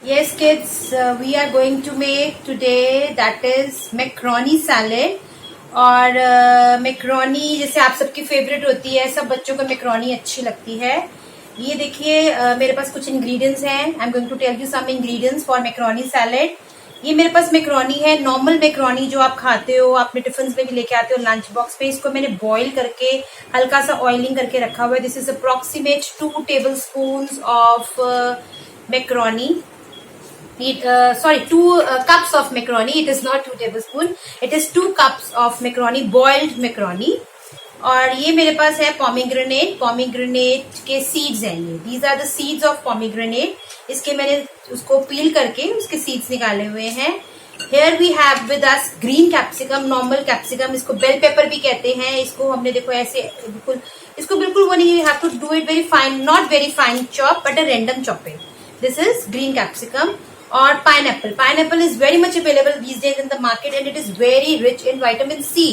Yes, kids, we are going to make today that is macaroni salad. और macaroni जैसे आप सबकी favourite होती है, सब बच्चों को मैक्रोनी अच्छी लगती है। ये देखिए मेरे पास कुछ इंग्रेडिएंट्स हैं। I am going to tell you some ingredients for macaroni salad. ये मेरे पास मैक्रोनी है, नॉर्मल मैक्रोनी जो आप खाते हो, अपने टिफिन में भी लेके आते हो लंच बॉक्स पे। इसको मैंने बॉईल करके हल्का सा ऑयलिंग करके रखा हुआ है। This is approximate 2 tablespoon of macaroni. 2 cups of macaroni. It is not 2 tablespoon. It is 2 cups of macaroni, boiled macaroni. और ये मेरे पास है पोमीग्रेनेट के सीड्स हैं ये. These are the seeds of pomegranate. इसके मैंने उसको पील करके उसके सीड्स निकाले हुए हैं. Here we have with us green capsicum, normal capsicum. इसको bell pepper भी कहते हैं. इसको हमने देखो ऐसे बिल्कुल वो नहीं, you have to do it very fine, not very fine chop, but a random chopping. This is green capsicum. और pineapple is very much available these days in the market and it is very rich in vitamin C.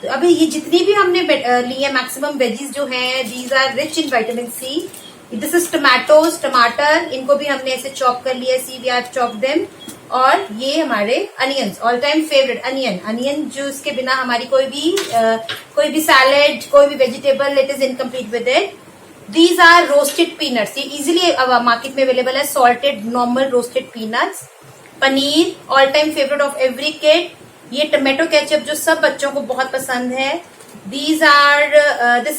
तो अभी ये जितनी भी हमने ली है maximum veggies जो हैं, these are rich in vitamin C. This is tamatar, इनको भी हमने ऐसे चॉप कर लिया. See we have chop them. और ये हमारे onions, all time favourite onion जो इसके बिना हमारी कोई भी सैलेड, कोई भी vegetable it is incomplete with it. These are roasted peanuts. ये इजिली मार्केट में अवेलेबल है. Salted normal roasted peanuts. Paneer, all time favourite of every kid. ये टमाटो केचप जो सब बच्चों को बहुत पसंद है. This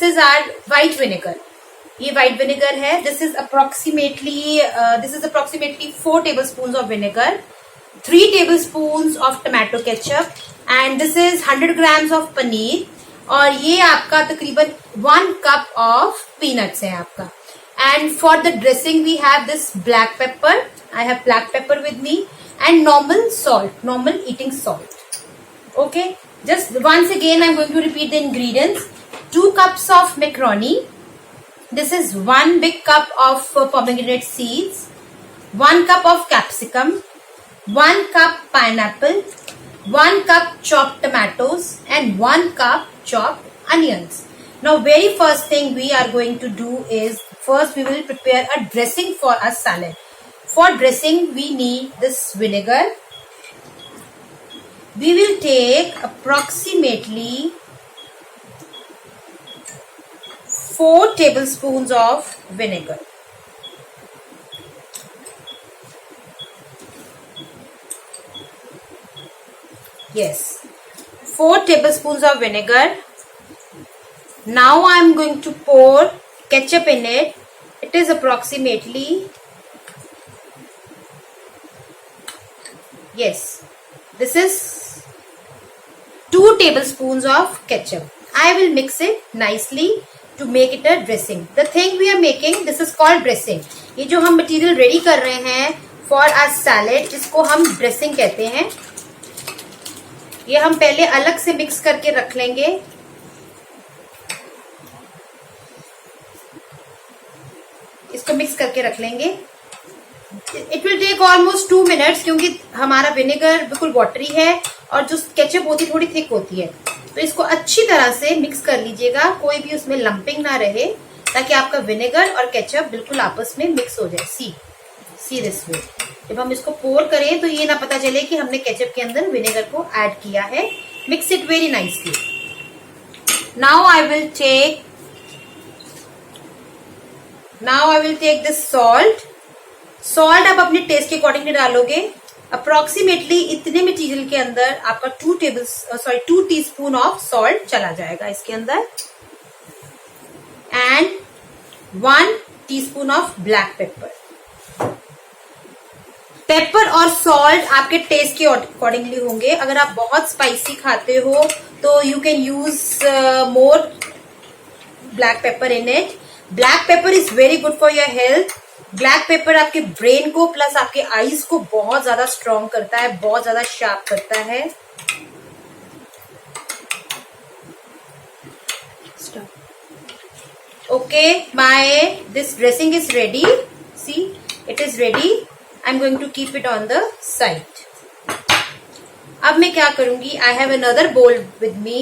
is our white vinegar. ये व्हाइट विनेगर है. This is approximately 4 tablespoons of vinegar, 3 tablespoons of tomato ketchup and this is 100 grams of paneer. और ये आपका तकरीबन 1 cup ऑफ पीनट्स है आपका. And for the dressing we have this black pepper. I have black pepper with me and normal salt, normal eating salt. Okay, just once again I am going to repeat the ingredients. 2 cups of macaroni. This is 1 big cup of pomegranate seeds, 1 cup of capsicum, 1 cup pineapple, 1 cup chopped tomatoes and 1 cup chopped onions. Now very first thing we are going to do is first we will prepare a dressing for a salad. For dressing we need this vinegar. We will take approximately 4 tablespoons of vinegar. Yes, 4 tablespoons of vinegar. Now I am going to pour ketchup in it. It is approximately, yes, this is 2 tablespoons of ketchup. I will mix it nicely to make it a dressing. The thing we are making, this is called dressing. ये जो हम material ready कर रहे हैं for a salad, इसको हम dressing कहते हैं. ये हम पहले अलग से मिक्स करके रख लेंगे. इसको मिक्स करके रख लेंगे. It will take almost 2 minutes क्योंकि हमारा विनेगर बिल्कुल वाटरी है और जो केचप होती है थोड़ी थिक होती है. तो इसको अच्छी तरह से मिक्स कर लीजिएगा, कोई भी उसमें लंपिंग ना रहे, ताकि आपका विनेगर और केचप बिल्कुल आपस में मिक्स हो जाए. See this way. जब हम इसको पोर करें तो ये ना पता चले कि हमने केचप के अंदर विनेगर को ऐड किया है. Mix it very nicely. Now I will take this salt आप अपने टेस्ट के अकॉर्डिंगली डालोगे. अप्रोक्सीमेटली इतने मटेरियल के अंदर आपका 2 टीस्पून ऑफ सॉल्ट चला जाएगा इसके अंदर. And 1 teaspoon of black pepper. Paper और सॉल्ट आपके टेस्ट के अकॉर्डिंगली होंगे. अगर आप बहुत स्पाइसी खाते हो तो you can use more black paper in it. Black pepper is very good for your health. Black pepper आपके ब्रेन को प्लस आपके आईज को बहुत ज्यादा स्ट्रॉन्ग करता है, बहुत ज्यादा शार्प करता है. Okay, this dressing is ready. See, it is ready. I'm going to keep it on the side. अब मैं क्या करूंगी? I have another bowl with me.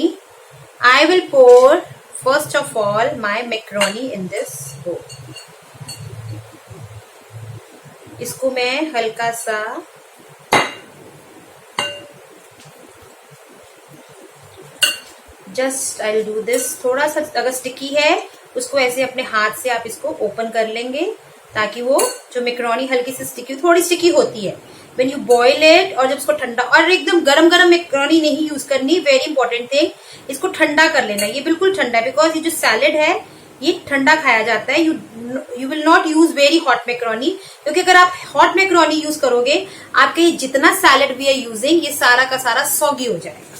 I will pour first of all my macaroni in this bowl. इसको मैं हल्का सा just I will do this. थोड़ा सा अगर स्टिकी है उसको ऐसे अपने हाथ से आप इसको ओपन कर लेंगे ताकि वो जो मैक्रोनी हल्की सी स्टिकी, थोड़ी स्टिकी होती है व्हेन यू बॉईल इट। और जब इसको ठंडा, और एकदम गरम गरम मैक्रोनी नहीं यूज करनी, वेरी इंपॉर्टेंट थिंग, इसको ठंडा कर लेना। ये बिल्कुल ठंडा, बिकॉज ये जो सैलेड है ये ठंडा खाया जाता है। You will not use very hot macaroni, क्योंकि अगर आप हॉट मैक्रोनी यूज करोगे आपके जितना सैलेड वी आर यूजिंग ये सारा का सारा सॉगी हो जाएगा।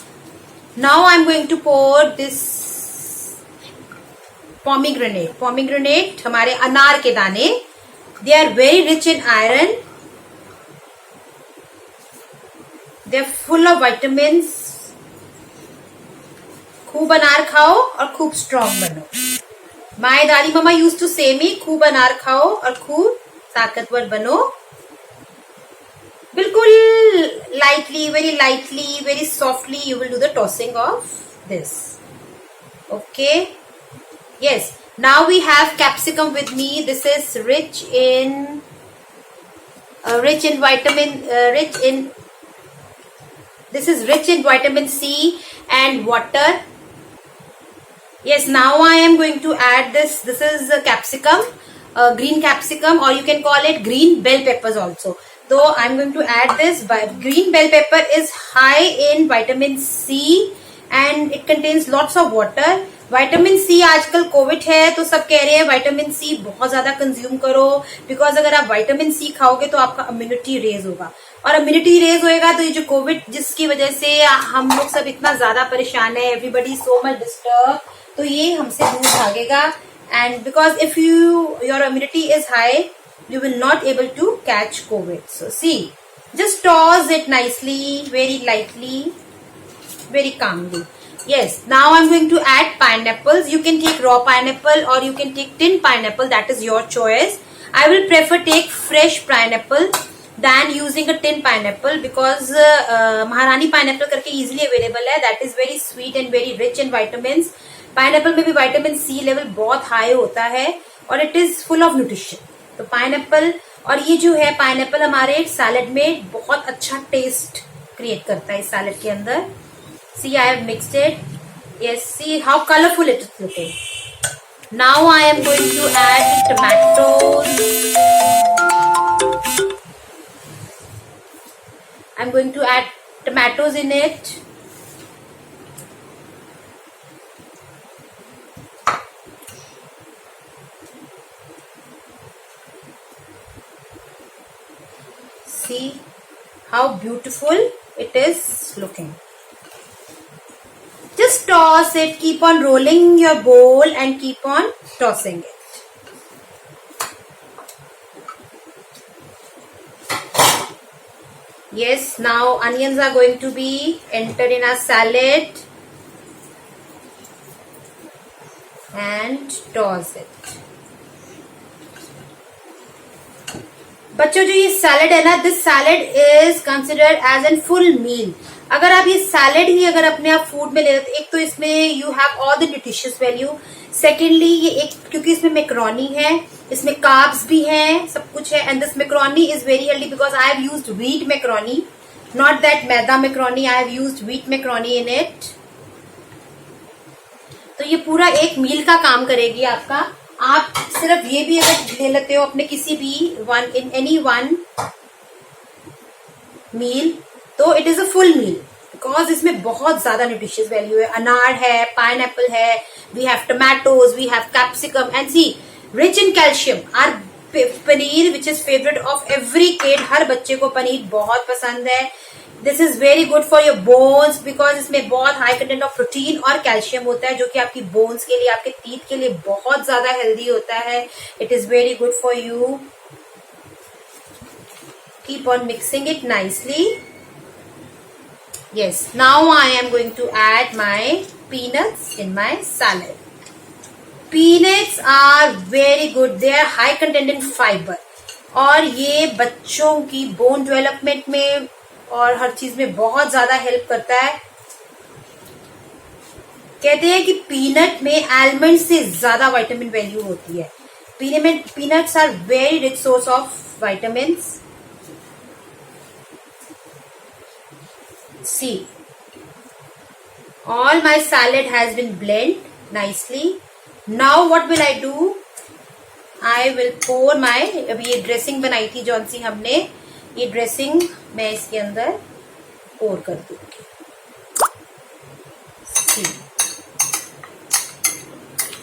Now I'm going to pour this pomegranate. Pomegranate हमारे अनार के दाने, they are very rich in iron. They are full of vitamins. खूब अनार खाओ और खूब स्ट्रॉन्ग बनो। My दादी मामा used to say me, खूब अनार खाओ और खूब ताकतवर बनो। बिल्कुल lightly, very lightly, very softly you will do the tossing of this. Okay, yes, now we have capsicum with me. This is rich in vitamin, this is rich in vitamin C and water. Yes, now I am going to add this. This is a capsicum, green capsicum, or you can call it green bell peppers also. So I'm going to add this. Green bell pepper is high in vitamin C and it contains lots of water. Vitamin C आजकल Covid है तो सब कह रहे हैं vitamin C बहुत ज्यादा consume करो, बिकॉज अगर आप विटामिन सी खाओगे तो आपका इम्यूनिटी रेज होगा, और इम्यूनिटी रेज होएगा तो ये जो कोविड जिसकी वजह से हम लोग सब इतना ज्यादा परेशान है, एवरीबडी सो मच डिस्टर्ब, तो ये हमसे दूर भागेगा। And because if your immunity is high you will not able to catch COVID. So see, just toss it nicely, very lightly, very calmly. Yes, now I'm going to add pineapples. You can take raw pineapple or you can take tin pineapple, that is your choice. I will prefer take fresh pineapple than using a tin pineapple because Maharani pineapple करके easily available है, that is very sweet and very rich in vitamins. Pineapple में भी vitamin C level बहुत high होता है और it is full of nutrition. तो pineapple, और ये जो है पाइनएप्पल हमारे सैलेड में बहुत अच्छा टेस्ट क्रिएट करता है इस सैलेड के अंदर। See I have mixed it, yes, see how colourful it is looking. Now I am going to add tomatoes, I am going to add tomatoes in it. See how beautiful it is looking. Just toss it, keep on rolling your bowl and keep on tossing it. Yes, now onions are going to be entered in our salad and toss it. बच्चों जो ये salad है ना, this salad is considered as an full meal. अगर आप ये salad ही अगर अपने आप फूड में ले लेते, एक तो इसमें you have all the nutritious value, secondly ये एक क्योंकि इसमें मैक्रोनी है, इसमें कार्ब्स भी हैं, सब कुछ है, and this macaroni is very healthy because I have used wheat macaroni, not that maida macaroni, I have used wheat macaroni in it. तो ये पूरा एक मील का काम करेगी आपका। आप सिर्फ ये भी अगर ले लेते हो अपने किसी भी इन एनी वन मील, तो it is a full meal because इसमें बहुत ज्यादा न्यूट्रिशियस वैल्यू है। अनार है, पाइनएप्पल है, we have tomatoes, we have capsicum and see rich in calcium. Our paneer which is favourite of every kid, हर बच्चे को पनीर बहुत पसंद है। This is very good for your bones because इसमें बहुत हाई कंटेंट ऑफ प्रोटीन और कैल्शियम होता है जो कि आपकी बोन्स के लिए, आपके टीथ के लिए बहुत ज्यादा हेल्दी होता है। It is very good for you. Keep on mixing it nicely. Yes, now I am going to add my peanuts in my salad. Peanuts are very good. They are high content in fiber. और ये बच्चों की bone development में और हर चीज में बहुत ज्यादा हेल्प करता है। कहते हैं कि पीनट में आलमंड से ज्यादा विटामिन वैल्यू होती है। Peanuts are very rich source of vitamins. See, all my salad has been blended nicely. Now what will I do? I will pour my, अभी ये ड्रेसिंग बनाई थी जौन सी हमने, ये ड्रेसिंग मैं इसके अंदर पोर कर दूंगी.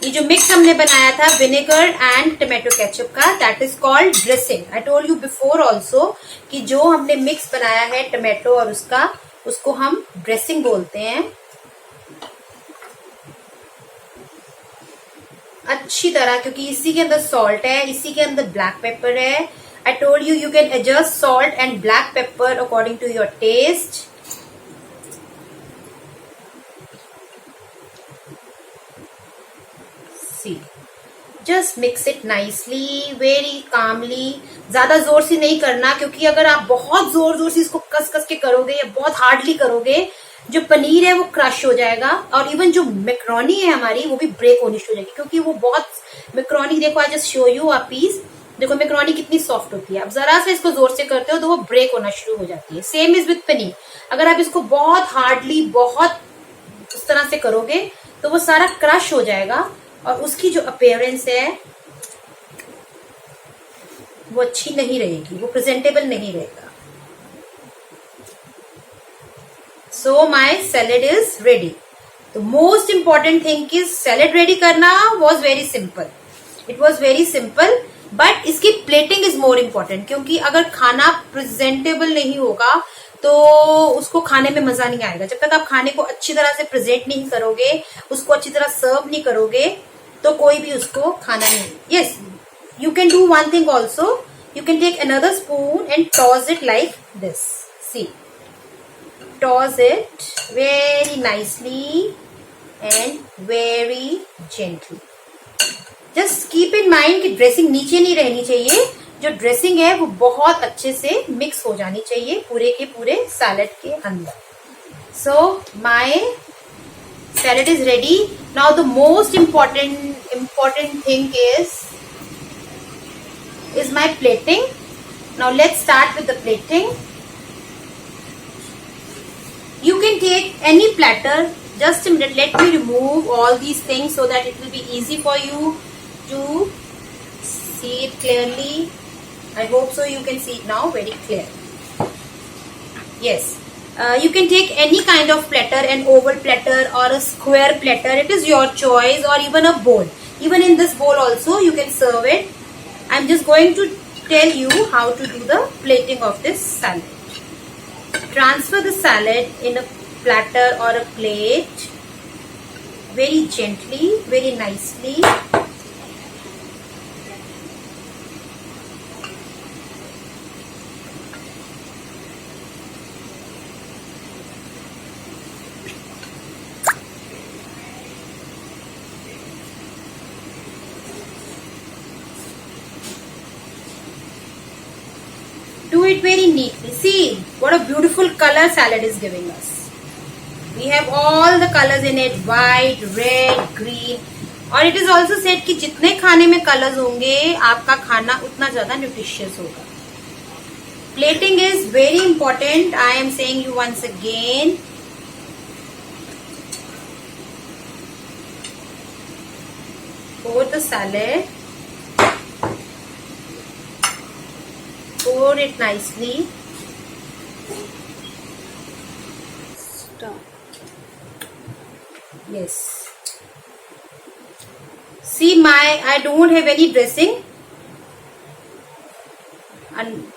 ये जो मिक्स हमने बनाया था विनेगर एंड टोमेटो केचप का, that is called dressing. I told you before also कि जो हमने मिक्स बनाया है टोमेटो और उसका, उसको हम ड्रेसिंग बोलते हैं. अच्छी तरह, क्योंकि इसी के अंदर सॉल्ट है, इसी के अंदर ब्लैक पेपर है. I told you can adjust salt and black pepper according to your taste. See, just mix it nicely, very calmly. ज्यादा जोर से नहीं करना, क्योंकि अगर आप बहुत जोर जोर से इसको कस कस के करोगे या बहुत हार्डली करोगे, जो पनीर है वो क्रश हो जाएगा. और इवन जो मैक्रोनी है हमारी वो भी ब्रेक होनी शुरू हो जाएगी, क्योंकि वो बहुत मैक्रोनी, देखो I just show you a piece. देखो मैक्रोनी कितनी सॉफ्ट होती है. अब जरा सा इसको जोर से करते हो तो वो ब्रेक होना शुरू हो जाती है. Same is with paneer. अगर आप इसको बहुत हार्डली, बहुत उस तरह से करोगे तो वो सारा क्रश हो जाएगा और उसकी जो अपीयरेंस है वो अच्छी नहीं रहेगी, वो प्रेजेंटेबल नहीं रहेगा. So my salad is ready. The most important thing is salad ready करना was very simple. It was very simple, but इसकी plating is more important. क्योंकि अगर खाना presentable नहीं होगा तो उसको खाने में मजा नहीं आएगा. जब तक आप खाने को अच्छी तरह से प्रेजेंट नहीं करोगे, उसको अच्छी तरह सर्व नहीं करोगे, तो कोई भी उसको खाना नहीं. Yes, you can do one thing also. You can take another spoon and toss it like this. See. Toss it very nicely and very gently. Just keep in mind कि ड्रेसिंग नीचे नहीं रहनी चाहिए. जो ड्रेसिंग है वो बहुत अच्छे से मिक्स हो जानी चाहिए पूरे के पूरे सैलेड के अंदर. So my salad is ready. Now the most important thing is my plating. Now let's start with the plating. You can take any platter. Just a minute, let me remove all these things so that it will be easy for you to see it clearly. I hope so you can see it now very clear. Yes, you can take any kind of platter, an oval platter or a square platter. It is your choice, or even a bowl. Even in this bowl also you can serve it. I'm just going to tell you how to do the plating of this salad. Transfer the salad in a platter or a plate very gently, very nicely. Do it very neatly. See what a beautiful color salad is giving us. We have all the colors in it, white, red, green. और it is also said कि जितने खाने में colors होंगे आपका खाना उतना ज्यादा nutritious होगा. Plating is very important. I am saying you once again. Pour the salad. Pour it nicely. Stop. Yes. See I don't have any dressing. And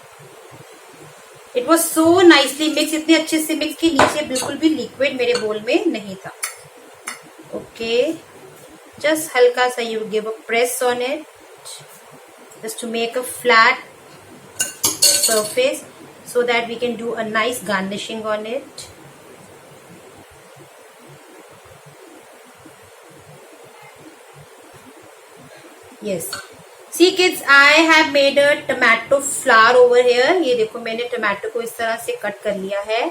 it was so nicely mixed. इतने अच्छे से mix कि नीचे बिल्कुल भी liquid मेरे बोल में नहीं था. Okay. Just हल्का सा you give a press on it. Just to make a flat surface so that we can do a nice garnishing on it. Yes. See kids, I have made a tomato flour over here. ये देखो मैंने tomato को इस तरह से cut कर लिया है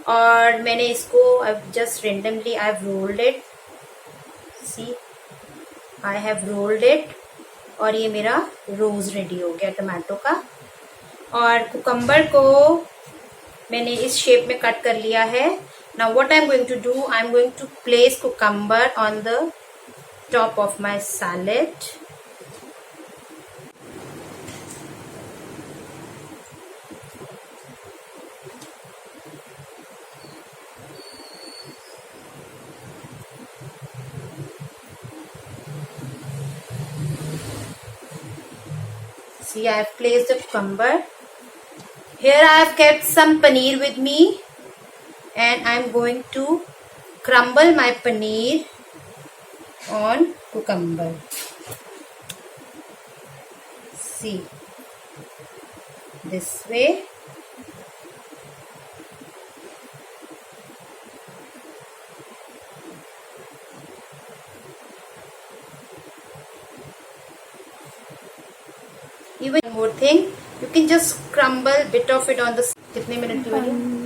और मैंने इसको just randomly I've rolled it. See, I have rolled it और ये मेरा रोज रेडी हो गया टमाटो का. और कुकम्बर को मैंने इस शेप में कट कर लिया है. Now what I am going to do, I am going to place cucumber on the top of my salad. See, I have placed the cucumber. Here I have kept some paneer with me and I am going to crumble my paneer on cucumber. See, this way. Even more thing, you can just crumble bit of it on the. कितने minute की वाली?